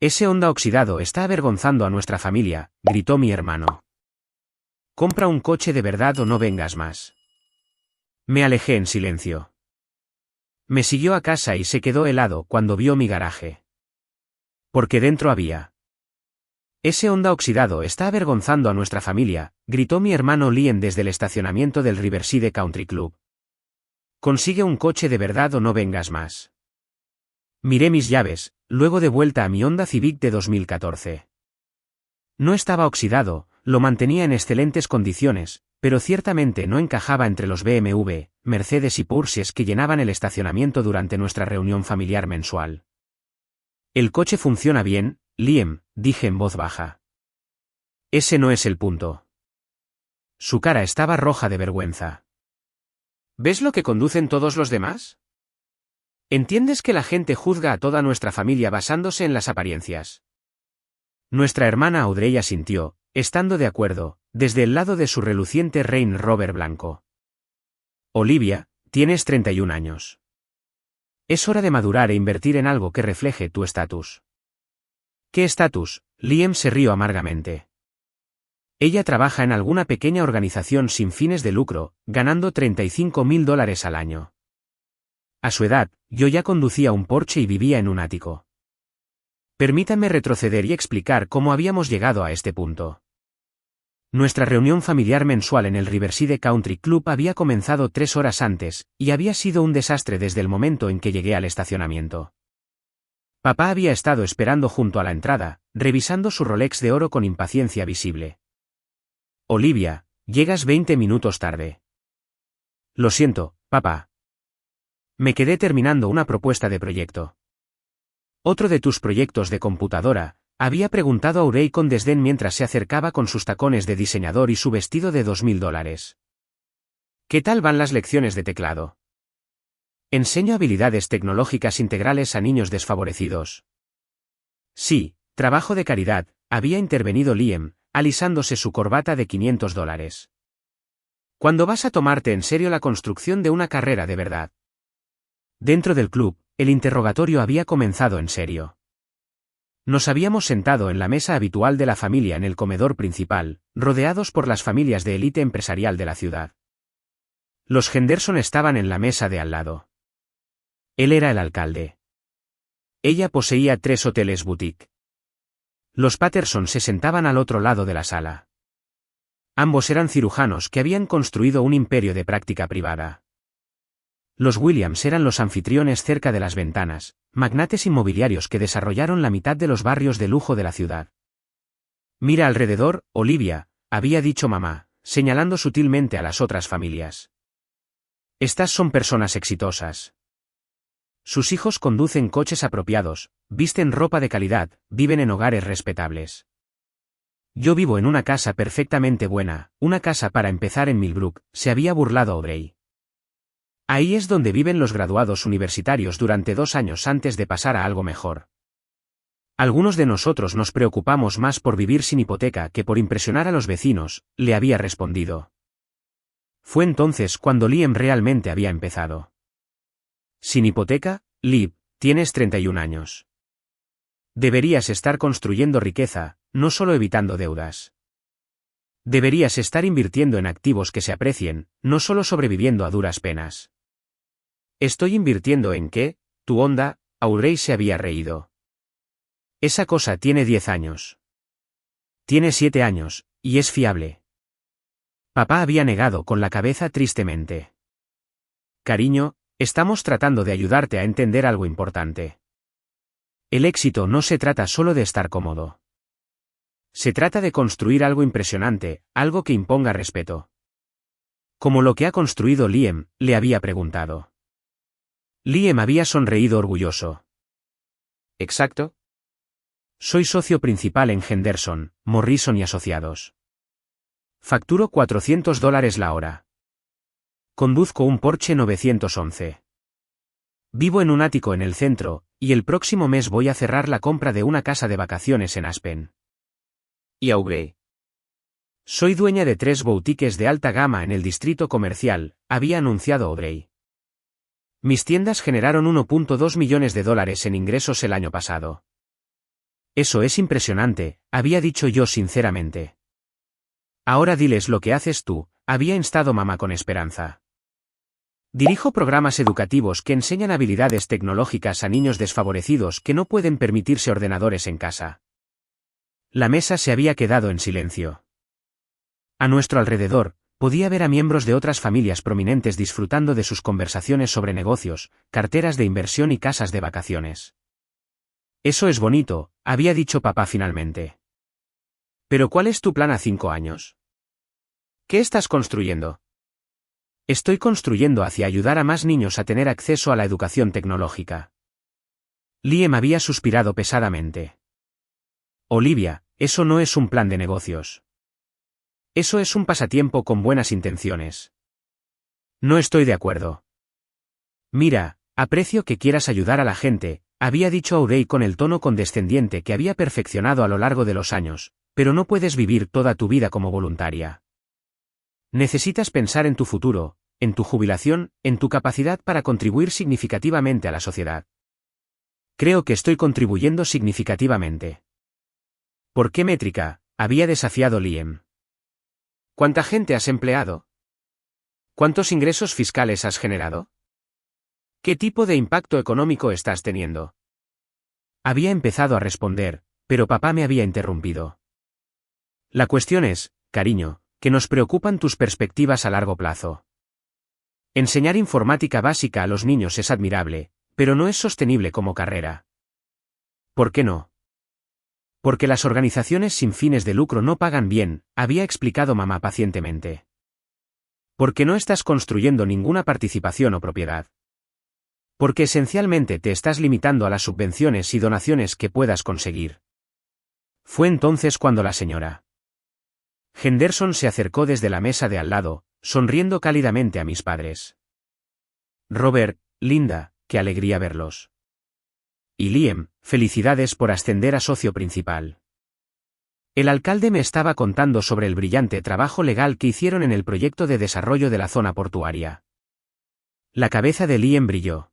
Ese Honda oxidado está avergonzando a nuestra familia, gritó mi hermano. Compra un coche de verdad o no vengas más. Me alejé en silencio. Me siguió a casa y se quedó helado cuando vio mi garaje. Porque dentro había. Ese Honda oxidado está avergonzando a nuestra familia, gritó mi hermano Liam desde el estacionamiento del Riverside Country Club. Consigue un coche de verdad o no vengas más. Miré mis llaves, luego de vuelta a mi Honda Civic de 2014. No estaba oxidado, lo mantenía en excelentes condiciones, pero ciertamente no encajaba entre los BMW, Mercedes y Porsches que llenaban el estacionamiento durante nuestra reunión familiar mensual. El coche funciona bien, Liam, dije en voz baja. Ese no es el punto. Su cara estaba roja de vergüenza. ¿Ves lo que conducen todos los demás? ¿Entiendes que la gente juzga a toda nuestra familia basándose en las apariencias? Nuestra hermana Audrey asintió, estando de acuerdo, desde el lado de su reluciente Range Rover blanco. Olivia, tienes 31 años. Es hora de madurar e invertir en algo que refleje tu estatus. ¿Qué estatus? Liam se rió amargamente. Ella trabaja en alguna pequeña organización sin fines de lucro, ganando $35,000 al año. A su edad, yo ya conducía un Porsche y vivía en un ático. Permítanme retroceder y explicar cómo habíamos llegado a este punto. Nuestra reunión familiar mensual en el Riverside Country Club había comenzado 3 horas antes, y había sido un desastre desde el momento en que llegué al estacionamiento. Papá había estado esperando junto a la entrada, revisando su Rolex de oro con impaciencia visible. Olivia, llegas 20 minutos tarde. Lo siento, papá. Me quedé terminando una propuesta de proyecto. ¿Otro de tus proyectos de computadora? Había preguntado Audrey con desdén mientras se acercaba con sus tacones de diseñador y su vestido de $2,000. ¿Qué tal van las lecciones de teclado? Enseño habilidades tecnológicas integrales a niños desfavorecidos. Sí, trabajo de caridad, había intervenido Liam, alisándose su corbata de $500. ¿Cuándo vas a tomarte en serio la construcción de una carrera de verdad? Dentro del club, el interrogatorio había comenzado en serio. Nos habíamos sentado en la mesa habitual de la familia en el comedor principal, rodeados por las familias de élite empresarial de la ciudad. Los Henderson estaban en la mesa de al lado. Él era el alcalde. Ella poseía 3 hoteles boutique. Los Patterson se sentaban al otro lado de la sala. Ambos eran cirujanos que habían construido un imperio de práctica privada. Los Williams eran los anfitriones cerca de las ventanas, magnates inmobiliarios que desarrollaron la mitad de los barrios de lujo de la ciudad. Mira alrededor, Olivia, había dicho mamá, señalando sutilmente a las otras familias. Estas son personas exitosas. Sus hijos conducen coches apropiados, visten ropa de calidad, viven en hogares respetables. Yo vivo en una casa perfectamente buena, una casa para empezar en Millbrook, se había burlado Audrey. Ahí es donde viven los graduados universitarios durante 2 años antes de pasar a algo mejor. Algunos de nosotros nos preocupamos más por vivir sin hipoteca que por impresionar a los vecinos, le había respondido. Fue entonces cuando Liam realmente había empezado. ¿Sin hipoteca, Liv? Tienes 31 años. Deberías estar construyendo riqueza, no solo evitando deudas. Deberías estar invirtiendo en activos que se aprecien, no solo sobreviviendo a duras penas. ¿Estoy invirtiendo en qué? Tu Honda, Audrey se había reído. Esa cosa tiene 10 años. Tiene 7 años, y es fiable. Papá había negado con la cabeza tristemente. Cariño, estamos tratando de ayudarte a entender algo importante. El éxito no se trata solo de estar cómodo. Se trata de construir algo impresionante, algo que imponga respeto. Como lo que ha construido Liam, le había preguntado. Liam había sonreído orgulloso. ¿Exacto? Soy socio principal en Henderson, Morrison y Asociados. Facturo $400 la hora. Conduzco un Porsche 911. Vivo en un ático en el centro, y el próximo mes voy a cerrar la compra de una casa de vacaciones en Aspen. ¿Y Audrey? Soy dueña de 3 boutiques de alta gama en el distrito comercial, había anunciado Audrey. Mis tiendas generaron $1.2 millones en ingresos el año pasado. Eso es impresionante, había dicho yo sinceramente. Ahora diles lo que haces tú, había instado mamá con esperanza. Dirijo programas educativos que enseñan habilidades tecnológicas a niños desfavorecidos que no pueden permitirse ordenadores en casa. La mesa se había quedado en silencio. A nuestro alrededor, podía ver a miembros de otras familias prominentes disfrutando de sus conversaciones sobre negocios, carteras de inversión y casas de vacaciones. Eso es bonito, había dicho papá finalmente. Pero ¿cuál es tu plan a 5 años? ¿Qué estás construyendo? Estoy construyendo hacia ayudar a más niños a tener acceso a la educación tecnológica. Liam había suspirado pesadamente. Olivia, eso no es un plan de negocios. Eso es un pasatiempo con buenas intenciones. No estoy de acuerdo. Mira, aprecio que quieras ayudar a la gente, había dicho Audrey con el tono condescendiente que había perfeccionado a lo largo de los años, pero no puedes vivir toda tu vida como voluntaria. Necesitas pensar en tu futuro, en tu jubilación, en tu capacidad para contribuir significativamente a la sociedad. Creo que estoy contribuyendo significativamente. ¿Por qué métrica? Había desafiado Liam. ¿Cuánta gente has empleado? ¿Cuántos ingresos fiscales has generado? ¿Qué tipo de impacto económico estás teniendo? Había empezado a responder, pero papá me había interrumpido. La cuestión es, cariño, que nos preocupan tus perspectivas a largo plazo. Enseñar informática básica a los niños es admirable, pero no es sostenible como carrera. ¿Por qué no? Porque las organizaciones sin fines de lucro no pagan bien, había explicado mamá pacientemente. Porque no estás construyendo ninguna participación o propiedad. Porque esencialmente te estás limitando a las subvenciones y donaciones que puedas conseguir. Fue entonces cuando la señora Henderson se acercó desde la mesa de al lado, sonriendo cálidamente a mis padres. Robert, Linda, qué alegría verlos. Y Liam, felicidades por ascender a socio principal. El alcalde me estaba contando sobre el brillante trabajo legal que hicieron en el proyecto de desarrollo de la zona portuaria. La cabeza de Liam brilló.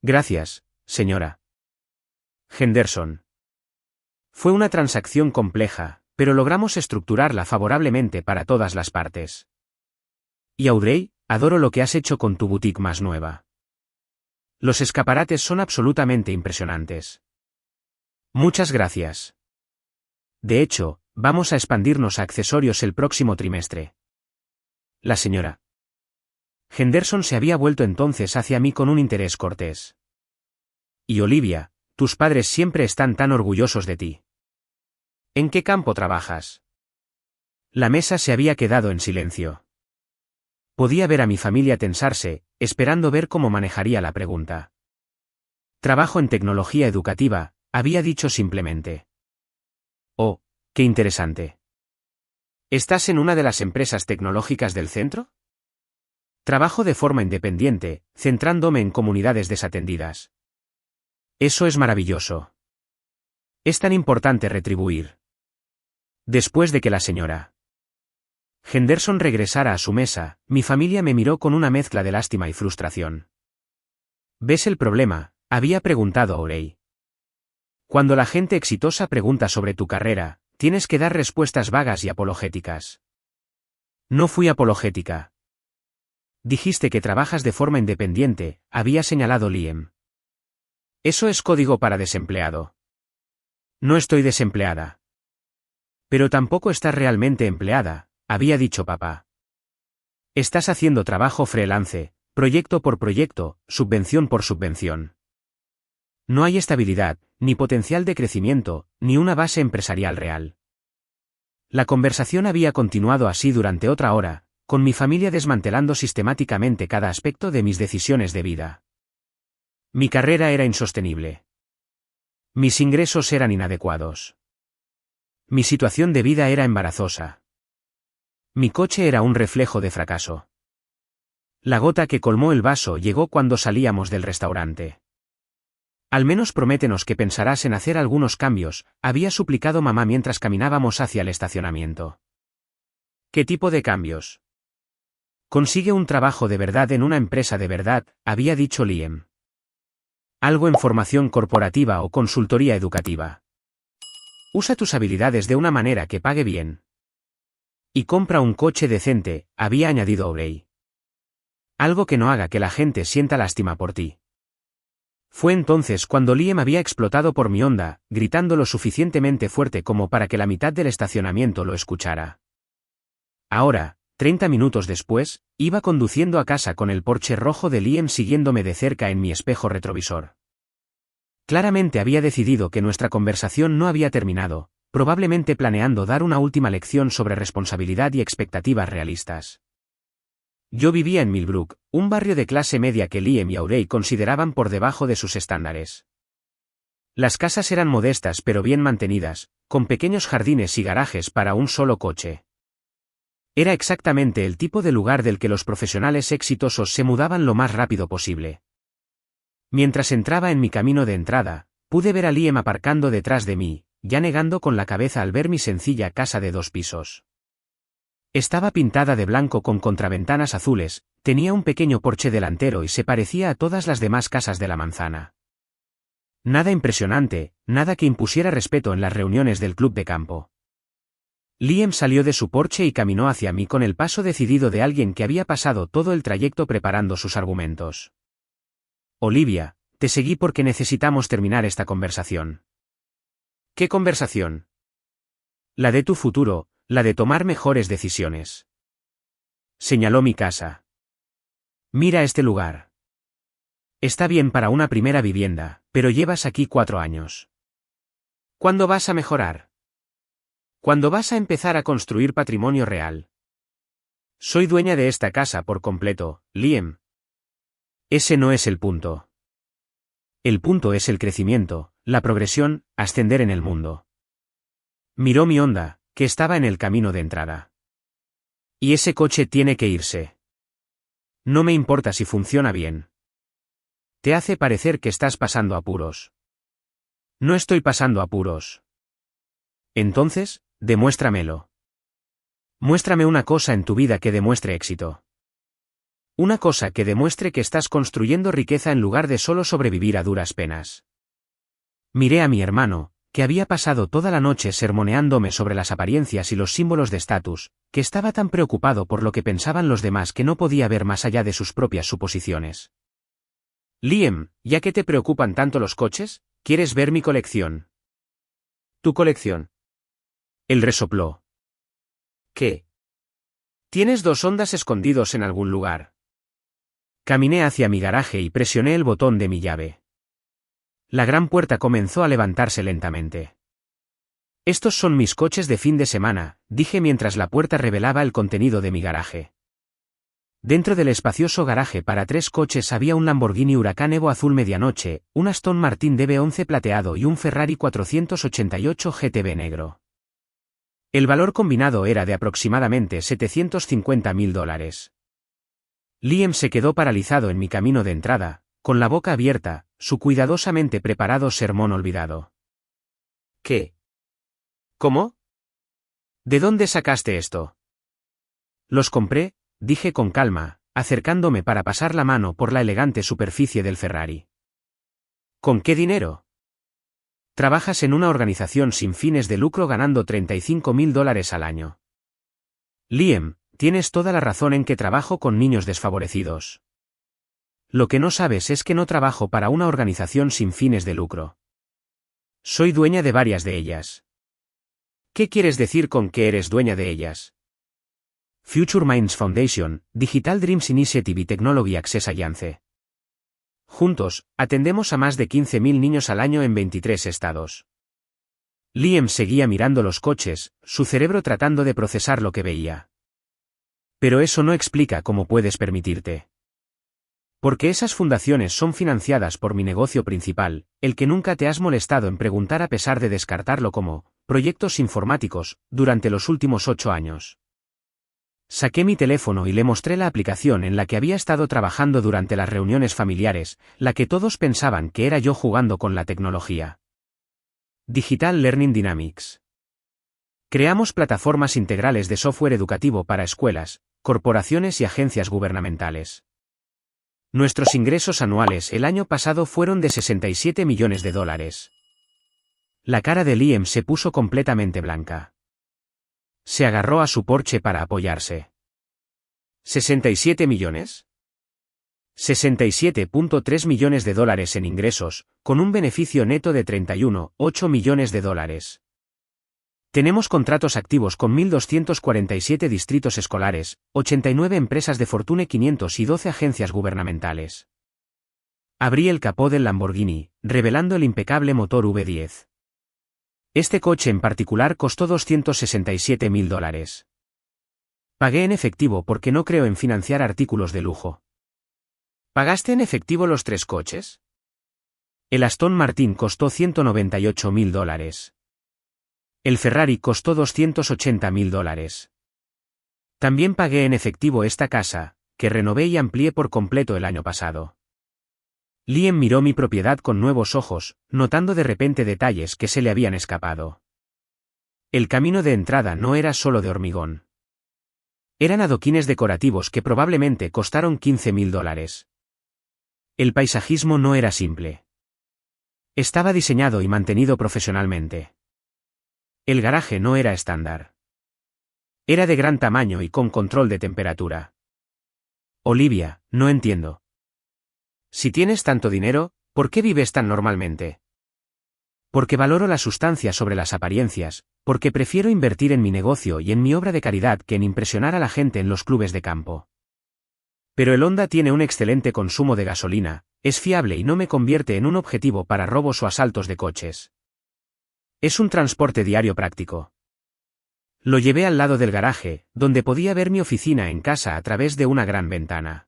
Gracias, señora Henderson. Fue una transacción compleja, pero logramos estructurarla favorablemente para todas las partes. Y Audrey, adoro lo que has hecho con tu boutique más nueva. Los escaparates son absolutamente impresionantes. Muchas gracias. De hecho, vamos a expandirnos a accesorios el próximo trimestre. La señora Henderson se había vuelto entonces hacia mí con un interés cortés. Y Olivia, tus padres siempre están tan orgullosos de ti. ¿En qué campo trabajas? La mesa se había quedado en silencio. Podía ver a mi familia tensarse, esperando ver cómo manejaría la pregunta. Trabajo en tecnología educativa, había dicho simplemente. Oh, qué interesante. ¿Estás en una de las empresas tecnológicas del centro? Trabajo de forma independiente, centrándome en comunidades desatendidas. Eso es maravilloso. Es tan importante retribuir. Después de que la señora Henderson regresara a su mesa, mi familia me miró con una mezcla de lástima y frustración. ¿Ves el problema?, había preguntado Audrey. Cuando la gente exitosa pregunta sobre tu carrera, tienes que dar respuestas vagas y apologéticas. No fui apologética. Dijiste que trabajas de forma independiente, había señalado Liam. Eso es código para desempleado. No estoy desempleada. Pero tampoco estás realmente empleada, había dicho papá. Estás haciendo trabajo freelance, proyecto por proyecto, subvención por subvención. No hay estabilidad, ni potencial de crecimiento, ni una base empresarial real. La conversación había continuado así durante otra hora, con mi familia desmantelando sistemáticamente cada aspecto de mis decisiones de vida. Mi carrera era insostenible. Mis ingresos eran inadecuados. Mi situación de vida era embarazosa. Mi coche era un reflejo de fracaso. La gota que colmó el vaso llegó cuando salíamos del restaurante. Al menos prométenos que pensarás en hacer algunos cambios, había suplicado mamá mientras caminábamos hacia el estacionamiento. ¿Qué tipo de cambios? Consigue un trabajo de verdad en una empresa de verdad, había dicho Liam. Algo en formación corporativa o consultoría educativa. Usa tus habilidades de una manera que pague bien. Y compra un coche decente, había añadido Aubrey. Algo que no haga que la gente sienta lástima por ti. Fue entonces cuando Liam había explotado por mi onda, gritando lo suficientemente fuerte como para que la mitad del estacionamiento lo escuchara. Ahora, 30 minutos después, iba conduciendo a casa con el Porsche rojo de Liam siguiéndome de cerca en mi espejo retrovisor. Claramente había decidido que nuestra conversación no había terminado, probablemente planeando dar una última lección sobre responsabilidad y expectativas realistas. Yo vivía en Millbrook, un barrio de clase media que Liam y Aubrey consideraban por debajo de sus estándares. Las casas eran modestas pero bien mantenidas, con pequeños jardines y garajes para un solo coche. Era exactamente el tipo de lugar del que los profesionales exitosos se mudaban lo más rápido posible. Mientras entraba en mi camino de entrada, pude ver a Liam aparcando detrás de mí, ya negando con la cabeza al ver mi sencilla casa de 2 pisos. Estaba pintada de blanco con contraventanas azules, tenía un pequeño porche delantero y se parecía a todas las demás casas de la manzana. Nada impresionante, nada que impusiera respeto en las reuniones del club de campo. Liam salió de su porche y caminó hacia mí con el paso decidido de alguien que había pasado todo el trayecto preparando sus argumentos. Olivia, te seguí porque necesitamos terminar esta conversación. ¿Qué conversación? La de tu futuro, la de tomar mejores decisiones. Señaló mi casa. Mira este lugar. Está bien para una primera vivienda, pero llevas aquí 4 años. ¿Cuándo vas a mejorar? ¿Cuándo vas a empezar a construir patrimonio real? Soy dueña de esta casa por completo, Liam. Ese no es el punto. El punto es el crecimiento, la progresión, ascender en el mundo. Miró mi Honda, que estaba en el camino de entrada. Y ese coche tiene que irse. No me importa si funciona bien. Te hace parecer que estás pasando apuros. No estoy pasando apuros. Entonces, demuéstramelo. Muéstrame una cosa en tu vida que demuestre éxito. Una cosa que demuestre que estás construyendo riqueza en lugar de solo sobrevivir a duras penas. Miré a mi hermano, que había pasado toda la noche sermoneándome sobre las apariencias y los símbolos de estatus, que estaba tan preocupado por lo que pensaban los demás que no podía ver más allá de sus propias suposiciones. Liam, ya que te preocupan tanto los coches, ¿quieres ver mi colección? ¿Tu colección? Él resopló. ¿Qué? ¿Tienes 2 Hondas escondidos en algún lugar? Caminé hacia mi garaje y presioné el botón de mi llave. La gran puerta comenzó a levantarse lentamente. Estos son mis coches de fin de semana, dije mientras la puerta revelaba el contenido de mi garaje. Dentro del espacioso garaje para 3 coches había un Lamborghini Huracán Evo azul medianoche, un Aston Martin DB11 plateado y un Ferrari 488 GTB negro. El valor combinado era de aproximadamente $750.000. Liam se quedó paralizado en mi camino de entrada, con la boca abierta, su cuidadosamente preparado sermón olvidado. ¿Qué? ¿Cómo? ¿De dónde sacaste esto? Los compré, dije con calma, acercándome para pasar la mano por la elegante superficie del Ferrari. ¿Con qué dinero? Trabajas en una organización sin fines de lucro ganando $35.000 al año. Liam, tienes toda la razón en que trabajo con niños desfavorecidos. Lo que no sabes es que no trabajo para una organización sin fines de lucro. Soy dueña de varias de ellas. ¿Qué quieres decir con que eres dueña de ellas? Future Minds Foundation, Digital Dreams Initiative y Technology Access Alliance. Juntos, atendemos a más de 15.000 niños al año en 23 estados. Liam seguía mirando los coches, su cerebro tratando de procesar lo que veía. Pero eso no explica cómo puedes permitirte. Porque esas fundaciones son financiadas por mi negocio principal, el que nunca te has molestado en preguntar a pesar de descartarlo como proyectos informáticos, durante los últimos 8 años. Saqué mi teléfono y le mostré la aplicación en la que había estado trabajando durante las reuniones familiares, la que todos pensaban que era yo jugando con la tecnología. Digital Learning Dynamics. Creamos plataformas integrales de software educativo para escuelas, corporaciones y agencias gubernamentales. Nuestros ingresos anuales el año pasado fueron de $67 millones. La cara de Liam se puso completamente blanca. Se agarró a su porche para apoyarse. ¿67 millones? 67.3 millones de dólares en ingresos, con un beneficio neto de 31,8 millones de dólares. Tenemos contratos activos con 1.247 distritos escolares, 89 empresas de Fortune 500 y 12 agencias gubernamentales. Abrí el capó del Lamborghini, revelando el impecable motor V10. Este coche en particular costó $267.000. Pagué en efectivo porque no creo en financiar artículos de lujo. ¿Pagaste en efectivo los 3 coches? El Aston Martin costó $198.000. El Ferrari costó $280.000. También pagué en efectivo esta casa, que renové y amplié por completo el año pasado. Liam miró mi propiedad con nuevos ojos, notando de repente detalles que se le habían escapado. El camino de entrada no era solo de hormigón. Eran adoquines decorativos que probablemente costaron $15.000. El paisajismo no era simple. Estaba diseñado y mantenido profesionalmente. El garaje no era estándar. Era de gran tamaño y con control de temperatura. Olivia, no entiendo. Si tienes tanto dinero, ¿por qué vives tan normalmente? Porque valoro la sustancia sobre las apariencias, porque prefiero invertir en mi negocio y en mi obra de caridad que en impresionar a la gente en los clubes de campo. Pero el Honda tiene un excelente consumo de gasolina, es fiable y no me convierte en un objetivo para robos o asaltos de coches. Es un transporte diario práctico. Lo llevé al lado del garaje, donde podía ver mi oficina en casa a través de una gran ventana.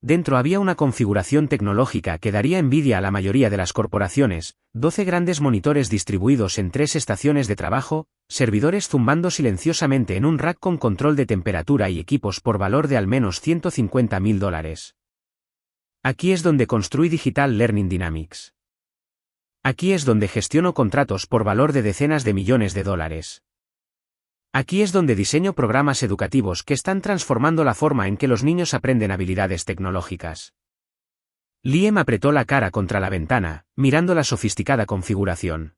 Dentro había una configuración tecnológica que daría envidia a la mayoría de las corporaciones, 12 grandes monitores distribuidos en 3 estaciones de trabajo, servidores zumbando silenciosamente en un rack con control de temperatura y equipos por valor de al menos $150.000. Aquí es donde construí Digital Learning Dynamics. Aquí es donde gestiono contratos por valor de decenas de millones de dólares. Aquí es donde diseño programas educativos que están transformando la forma en que los niños aprenden habilidades tecnológicas. Liam apretó la cara contra la ventana, mirando la sofisticada configuración.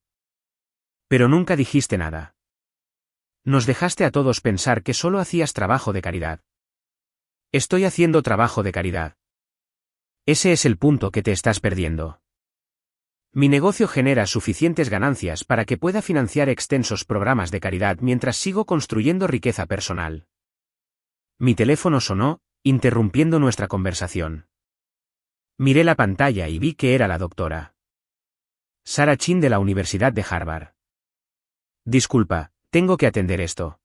Pero nunca dijiste nada. Nos dejaste a todos pensar que solo hacías trabajo de caridad. Estoy haciendo trabajo de caridad. Ese es el punto que te estás perdiendo. Mi negocio genera suficientes ganancias para que pueda financiar extensos programas de caridad mientras sigo construyendo riqueza personal. Mi teléfono sonó, interrumpiendo nuestra conversación. Miré la pantalla y vi que era la doctora Sarah Chin de la Universidad de Harvard. Disculpa, tengo que atender esto.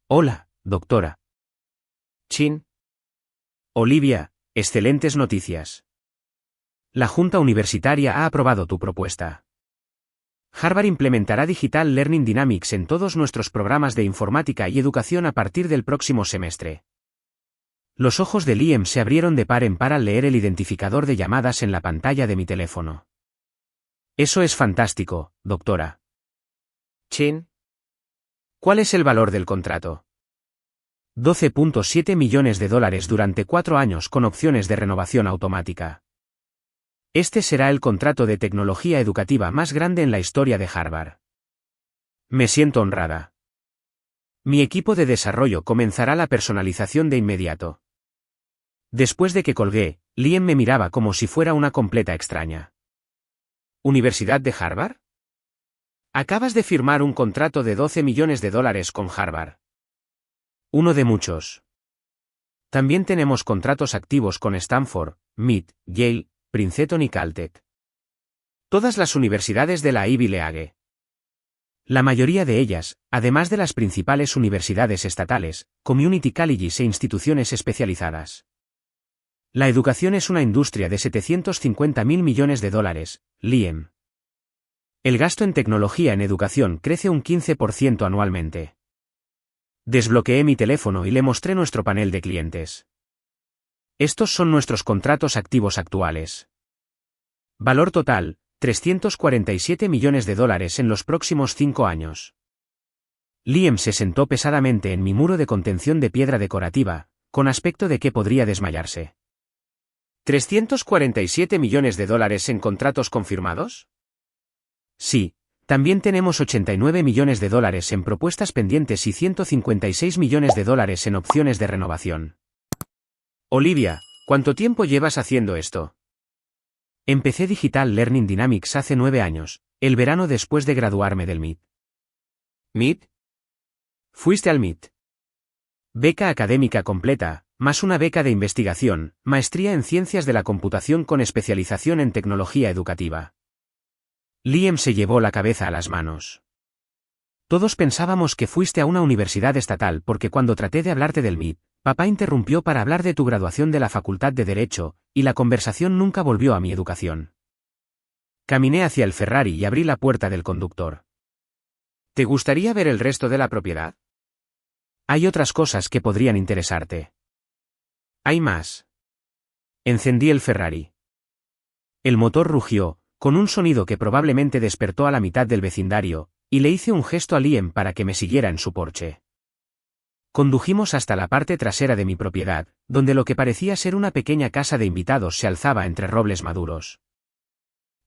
Hola, doctora Chin. Olivia, excelentes noticias. La Junta Universitaria ha aprobado tu propuesta. Harvard implementará Digital Learning Dynamics en todos nuestros programas de informática y educación a partir del próximo semestre. Los ojos de Liam se abrieron de par en par al leer el identificador de llamadas en la pantalla de mi teléfono. Eso es fantástico, doctora Chin. ¿Cuál es el valor del contrato? $12.7 millones durante 4 años con opciones de renovación automática. Este será el contrato de tecnología educativa más grande en la historia de Harvard. Me siento honrada. Mi equipo de desarrollo comenzará la personalización de inmediato. Después de que colgué, Liam me miraba como si fuera una completa extraña. ¿Universidad de Harvard? Acabas de firmar un contrato de $12 millones con Harvard. Uno de muchos. También tenemos contratos activos con Stanford, MIT, Yale, Princeton y Caltech. Todas las universidades de la Ivy League. La mayoría de ellas, además de las principales universidades estatales, community colleges e instituciones especializadas. La educación es una industria de $750.000 millones, Liam. El gasto en tecnología en educación crece un 15% anualmente. Desbloqueé mi teléfono y le mostré nuestro panel de clientes. Estos son nuestros contratos activos actuales. Valor total, $347 millones en los próximos 5 años. Liam se sentó pesadamente en mi muro de contención de piedra decorativa, con aspecto de que podría desmayarse. ¿$347 millones en contratos confirmados? Sí, también tenemos 89 millones de dólares en propuestas pendientes y 156 millones de dólares en opciones de renovación. Olivia, ¿cuánto tiempo llevas haciendo esto? Empecé Digital Learning Dynamics hace 9 años, el verano después de graduarme del MIT. ¿MIT? ¿Fuiste al MIT? Beca académica completa, más una beca de investigación, maestría en ciencias de la computación con especialización en tecnología educativa. Liam se llevó la cabeza a las manos. Todos pensábamos que fuiste a una universidad estatal porque cuando traté de hablarte del MIT, papá interrumpió para hablar de tu graduación de la Facultad de Derecho, y la conversación nunca volvió a mi educación. Caminé hacia el Ferrari y abrí la puerta del conductor. ¿Te gustaría ver el resto de la propiedad? Hay otras cosas que podrían interesarte. Hay más. Encendí el Ferrari. El motor rugió, con un sonido que probablemente despertó a la mitad del vecindario, y le hice un gesto a Liam para que me siguiera en su Porsche. Condujimos hasta la parte trasera de mi propiedad, donde lo que parecía ser una pequeña casa de invitados se alzaba entre robles maduros.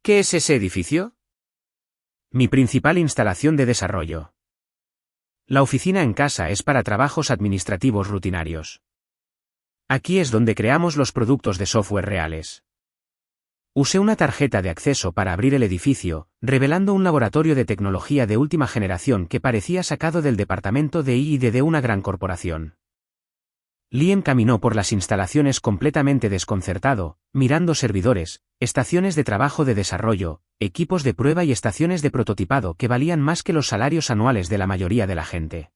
¿Qué es ese edificio? Mi principal instalación de desarrollo. La oficina en casa es para trabajos administrativos rutinarios. Aquí es donde creamos los productos de software reales. Usé una tarjeta de acceso para abrir el edificio, revelando un laboratorio de tecnología de última generación que parecía sacado del departamento de I+D de una gran corporación. Liam caminó por las instalaciones completamente desconcertado, mirando servidores, estaciones de trabajo de desarrollo, equipos de prueba y estaciones de prototipado que valían más que los salarios anuales de la mayoría de la gente.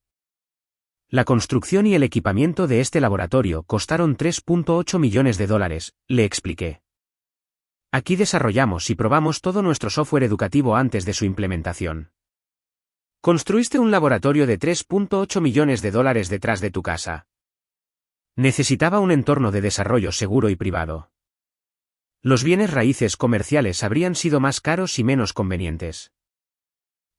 La construcción y el equipamiento de este laboratorio costaron 3.8 millones de dólares, le expliqué. Aquí desarrollamos y probamos todo nuestro software educativo antes de su implementación. Construiste un laboratorio de 3.8 millones de dólares detrás de tu casa. Necesitaba un entorno de desarrollo seguro y privado. Los bienes raíces comerciales habrían sido más caros y menos convenientes.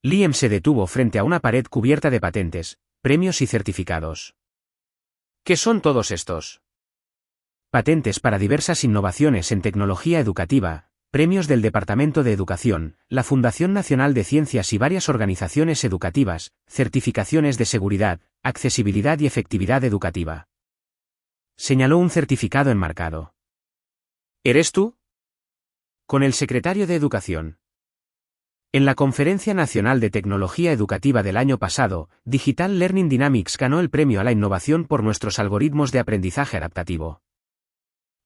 Liam se detuvo frente a una pared cubierta de patentes, premios y certificados. ¿Qué son todos estos? Patentes para diversas innovaciones en tecnología educativa, premios del Departamento de Educación, la Fundación Nacional de Ciencias y varias organizaciones educativas, certificaciones de seguridad, accesibilidad y efectividad educativa. Señaló un certificado enmarcado. ¿Eres tú? Con el secretario de Educación. En la Conferencia Nacional de Tecnología Educativa del año pasado, Digital Learning Dynamics ganó el premio a la innovación por nuestros algoritmos de aprendizaje adaptativo.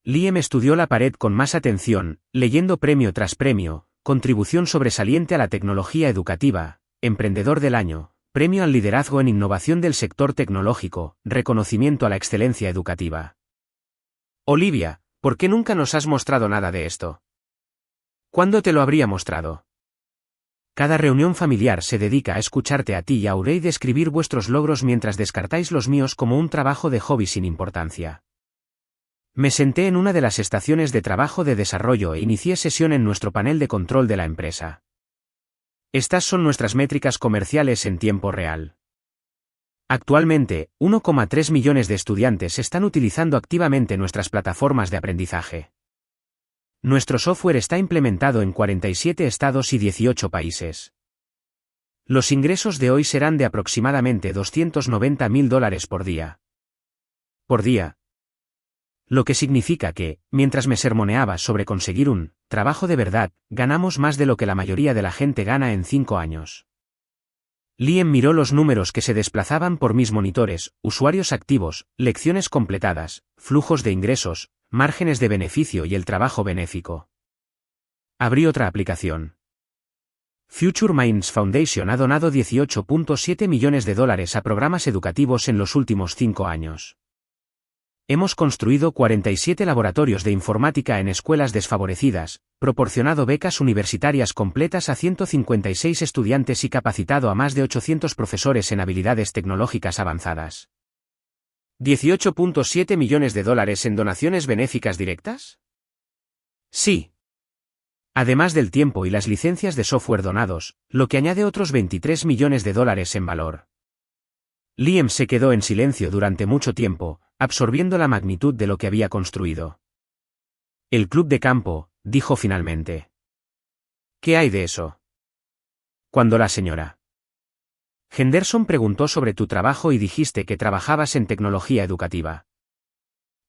Liam estudió la pared con más atención, leyendo premio tras premio, contribución sobresaliente a la tecnología educativa, emprendedor del año, premio al liderazgo en innovación del sector tecnológico, reconocimiento a la excelencia educativa. Olivia, ¿por qué nunca nos has mostrado nada de esto? ¿Cuándo te lo habría mostrado? Cada reunión familiar se dedica a escucharte a ti y a Aurey describir vuestros logros mientras descartáis los míos como un trabajo de hobby sin importancia. Me senté en una de las estaciones de trabajo de desarrollo e inicié sesión en nuestro panel de control de la empresa. Estas son nuestras métricas comerciales en tiempo real. Actualmente, 1,3 millones de estudiantes están utilizando activamente nuestras plataformas de aprendizaje. Nuestro software está implementado en 47 estados y 18 países. Los ingresos de hoy serán de aproximadamente $290.000 por día. Por día. Lo que significa que, mientras me sermoneaba sobre conseguir un trabajo de verdad, ganamos más de lo que la mayoría de la gente gana en 5 años. Liam miró los números que se desplazaban por mis monitores, usuarios activos, lecciones completadas, flujos de ingresos, márgenes de beneficio y el trabajo benéfico. Abrí otra aplicación. Future Minds Foundation ha donado $18.7 millones a programas educativos en los últimos 5 años. Hemos construido 47 laboratorios de informática en escuelas desfavorecidas, proporcionado becas universitarias completas a 156 estudiantes y capacitado a más de 800 profesores en habilidades tecnológicas avanzadas. ¿$18.7 millones en donaciones benéficas directas? Sí. Además del tiempo y las licencias de software donados, lo que añade otros $23 millones en valor. Liam se quedó en silencio durante mucho tiempo, absorbiendo la magnitud de lo que había construido. El club de campo, dijo finalmente. ¿Qué hay de eso? Cuando la señora Henderson preguntó sobre tu trabajo y dijiste que trabajabas en tecnología educativa.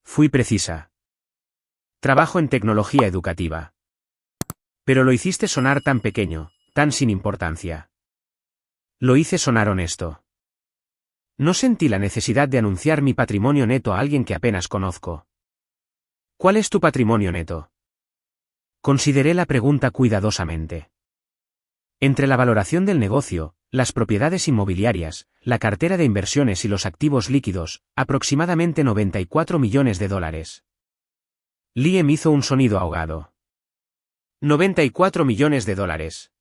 Fui precisa. Trabajo en tecnología educativa. Pero lo hiciste sonar tan pequeño, tan sin importancia. Lo hice sonar honesto. No sentí la necesidad de anunciar mi patrimonio neto a alguien que apenas conozco. ¿Cuál es tu patrimonio neto? Consideré la pregunta cuidadosamente. Entre la valoración del negocio, las propiedades inmobiliarias, la cartera de inversiones y los activos líquidos, aproximadamente 94 millones de dólares. Liam hizo un sonido ahogado. 94 millones de dólares.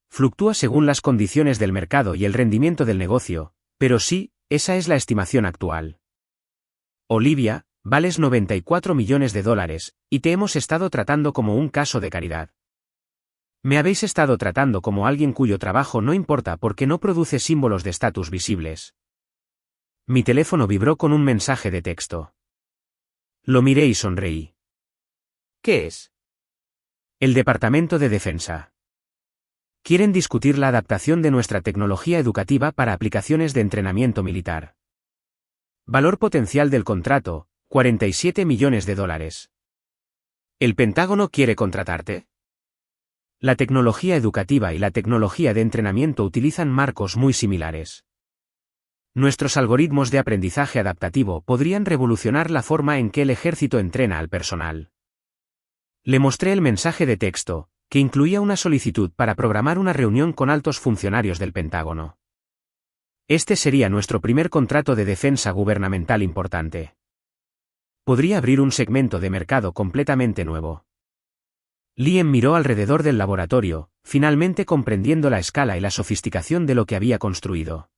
Fluctúa según las condiciones del mercado y el rendimiento del negocio, pero sí, esa es la estimación actual. Olivia, vales 94 millones de dólares, y te hemos estado tratando como un caso de caridad. Me habéis estado tratando como alguien cuyo trabajo no importa porque no produce símbolos de estatus visibles. Mi teléfono vibró con un mensaje de texto. Lo miré y sonreí. ¿Qué es? El Departamento de Defensa. Quieren discutir la adaptación de nuestra tecnología educativa para aplicaciones de entrenamiento militar. Valor potencial del contrato, 47 millones de dólares. ¿El Pentágono quiere contratarte? La tecnología educativa y la tecnología de entrenamiento utilizan marcos muy similares. Nuestros algoritmos de aprendizaje adaptativo podrían revolucionar la forma en que el ejército entrena al personal. Le mostré el mensaje de texto, que incluía una solicitud para programar una reunión con altos funcionarios del Pentágono. Este sería nuestro primer contrato de defensa gubernamental importante. Podría abrir un segmento de mercado completamente nuevo. Liam miró alrededor del laboratorio, finalmente comprendiendo la escala y la sofisticación de lo que había construido.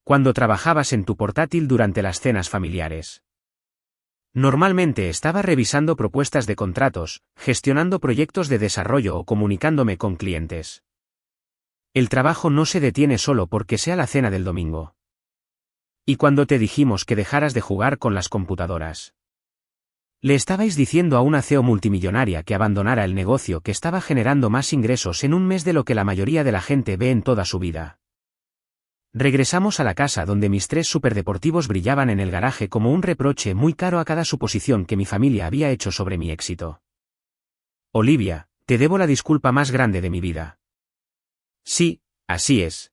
Cuando trabajabas en tu portátil durante las cenas familiares. Normalmente estaba revisando propuestas de contratos, gestionando proyectos de desarrollo o comunicándome con clientes. El trabajo no se detiene solo porque sea la cena del domingo. ¿Y cuando te dijimos que dejaras de jugar con las computadoras? Le estabais diciendo a una CEO multimillonaria que abandonara el negocio que estaba generando más ingresos en un mes de lo que la mayoría de la gente ve en toda su vida. Regresamos a la casa donde mis 3 superdeportivos brillaban en el garaje como un reproche muy caro a cada suposición que mi familia había hecho sobre mi éxito. Olivia, te debo la disculpa más grande de mi vida. Sí, así es.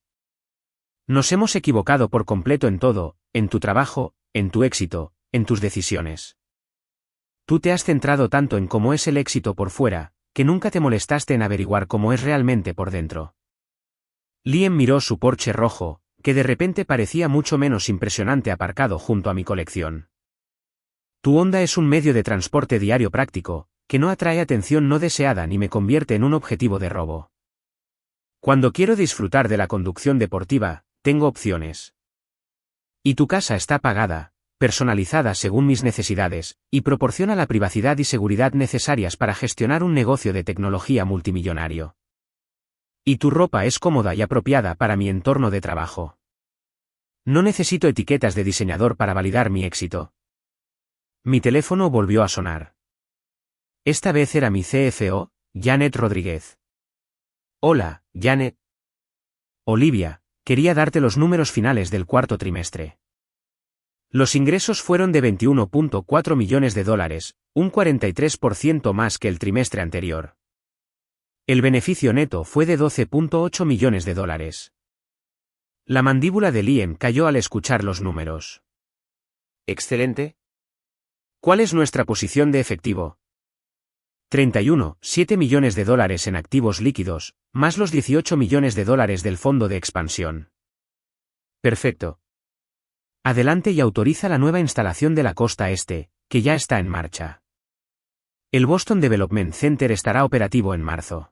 Nos hemos equivocado por completo en todo, en tu trabajo, en tu éxito, en tus decisiones. Tú te has centrado tanto en cómo es el éxito por fuera, que nunca te molestaste en averiguar cómo es realmente por dentro. Liam miró su Porsche rojo, que de repente parecía mucho menos impresionante aparcado junto a mi colección. Tu Honda es un medio de transporte diario práctico, que no atrae atención no deseada ni me convierte en un objetivo de robo. Cuando quiero disfrutar de la conducción deportiva, tengo opciones. Y tu casa está pagada, personalizada según mis necesidades, y proporciona la privacidad y seguridad necesarias para gestionar un negocio de tecnología multimillonario. Y tu ropa es cómoda y apropiada para mi entorno de trabajo. No necesito etiquetas de diseñador para validar mi éxito. Mi teléfono volvió a sonar. Esta vez era mi CFO, Janet Rodríguez. Hola, Janet. Olivia, quería darte los números finales del cuarto trimestre. Los ingresos fueron de 21.4 millones de dólares, un 43% más que el trimestre anterior. El beneficio neto fue de 12.8 millones de dólares. La mandíbula de Liam cayó al escuchar los números. Excelente. ¿Cuál es nuestra posición de efectivo? 31,7 millones de dólares en activos líquidos, más los 18 millones de dólares del fondo de expansión. Perfecto. Adelante y autoriza la nueva instalación de la costa este, que ya está en marcha. El Boston Development Center estará operativo en marzo.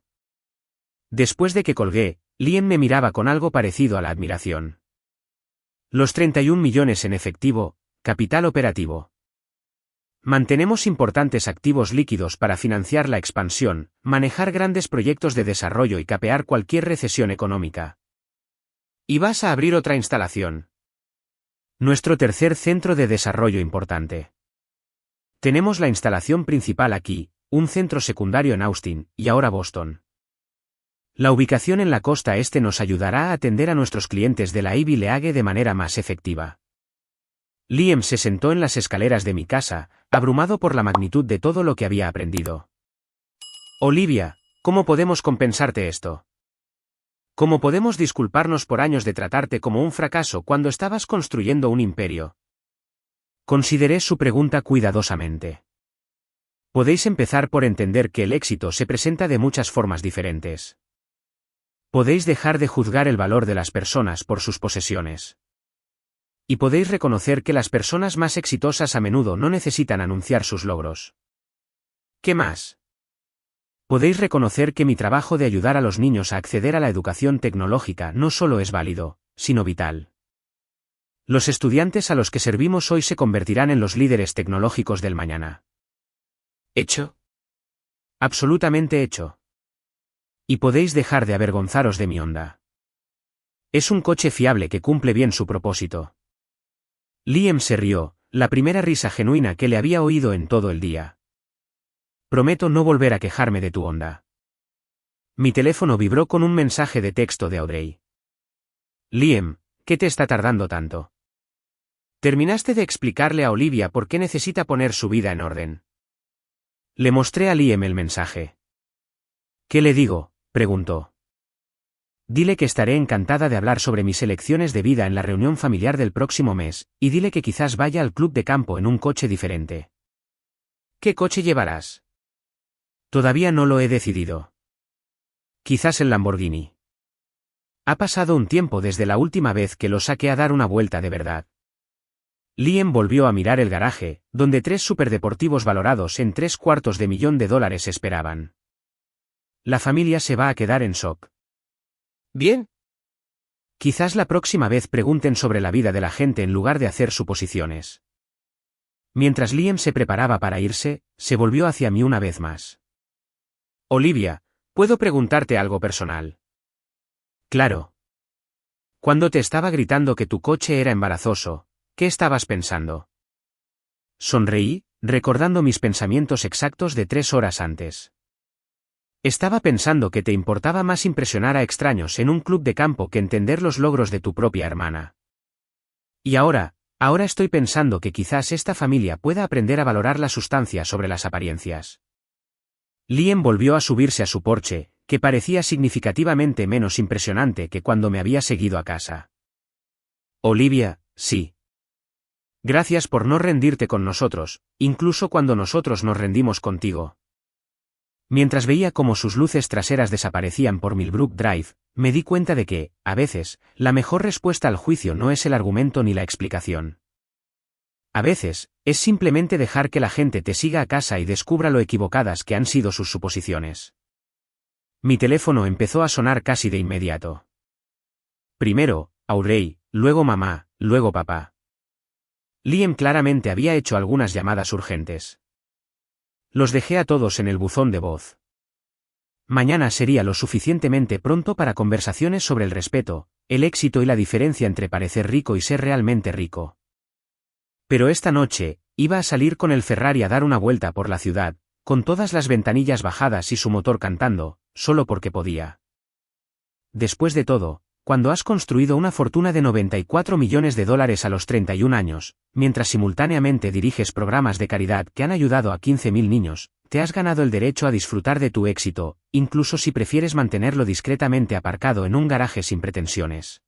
Después de que colgué, Liam me miraba con algo parecido a la admiración. Los 31 millones en efectivo, capital operativo. Mantenemos importantes activos líquidos para financiar la expansión, manejar grandes proyectos de desarrollo y capear cualquier recesión económica. ¿Y vas a abrir otra instalación? Nuestro tercer centro de desarrollo importante. Tenemos la instalación principal aquí, un centro secundario en Austin, y ahora Boston. La ubicación en la costa este nos ayudará a atender a nuestros clientes de la Ivy League de manera más efectiva. Liam se sentó en las escaleras de mi casa, abrumado por la magnitud de todo lo que había aprendido. Olivia, ¿cómo podemos compensarte esto? ¿Cómo podemos disculparnos por años de tratarte como un fracaso cuando estabas construyendo un imperio? Consideré su pregunta cuidadosamente. Podéis empezar por entender que el éxito se presenta de muchas formas diferentes. Podéis dejar de juzgar el valor de las personas por sus posesiones. Y podéis reconocer que las personas más exitosas a menudo no necesitan anunciar sus logros. ¿Qué más? Podéis reconocer que mi trabajo de ayudar a los niños a acceder a la educación tecnológica no solo es válido, sino vital. Los estudiantes a los que servimos hoy se convertirán en los líderes tecnológicos del mañana. ¿Hecho? Absolutamente hecho. Y podéis dejar de avergonzaros de mi Honda. Es un coche fiable que cumple bien su propósito. Liam se rió, la primera risa genuina que le había oído en todo el día. Prometo no volver a quejarme de tu Honda. Mi teléfono vibró con un mensaje de texto de Audrey. Liam, ¿qué te está tardando tanto? ¿Terminaste de explicarle a Olivia por qué necesita poner su vida en orden? Le mostré a Liam el mensaje. ¿Qué le digo?, preguntó. Dile que estaré encantada de hablar sobre mis elecciones de vida en la reunión familiar del próximo mes, y dile que quizás vaya al club de campo en un coche diferente. ¿Qué coche llevarás? Todavía no lo he decidido. Quizás el Lamborghini. Ha pasado un tiempo desde la última vez que lo saqué a dar una vuelta de verdad. Liam volvió a mirar el garaje, donde 3 superdeportivos valorados en $750,000 esperaban. La familia se va a quedar en shock. Bien. Quizás la próxima vez pregunten sobre la vida de la gente en lugar de hacer suposiciones. Mientras Liam se preparaba para irse, se volvió hacia mí una vez más. Olivia, ¿puedo preguntarte algo personal? Claro. Cuando te estaba gritando que tu coche era embarazoso, ¿qué estabas pensando? Sonreí, recordando mis pensamientos exactos de 3 horas antes. Estaba pensando que te importaba más impresionar a extraños en un club de campo que entender los logros de tu propia hermana. Y ahora estoy pensando que quizás esta familia pueda aprender a valorar la sustancia sobre las apariencias. Liam volvió a subirse a su Porsche, que parecía significativamente menos impresionante que cuando me había seguido a casa. Olivia, sí. Gracias por no rendirte con nosotros, incluso cuando nosotros nos rendimos contigo. Mientras veía cómo sus luces traseras desaparecían por Millbrook Drive, me di cuenta de que, a veces, la mejor respuesta al juicio no es el argumento ni la explicación. A veces, es simplemente dejar que la gente te siga a casa y descubra lo equivocadas que han sido sus suposiciones. Mi teléfono empezó a sonar casi de inmediato. Primero, Audrey, luego mamá, luego papá. Liam claramente había hecho algunas llamadas urgentes. Los dejé a todos en el buzón de voz. Mañana sería lo suficientemente pronto para conversaciones sobre el respeto, el éxito y la diferencia entre parecer rico y ser realmente rico. Pero esta noche, iba a salir con el Ferrari a dar una vuelta por la ciudad, con todas las ventanillas bajadas y su motor cantando, solo porque podía. Después de todo, cuando has construido una fortuna de $94 millones a los 31 años, mientras simultáneamente diriges programas de caridad que han ayudado a 15.000 niños, te has ganado el derecho a disfrutar de tu éxito, incluso si prefieres mantenerlo discretamente aparcado en un garaje sin pretensiones.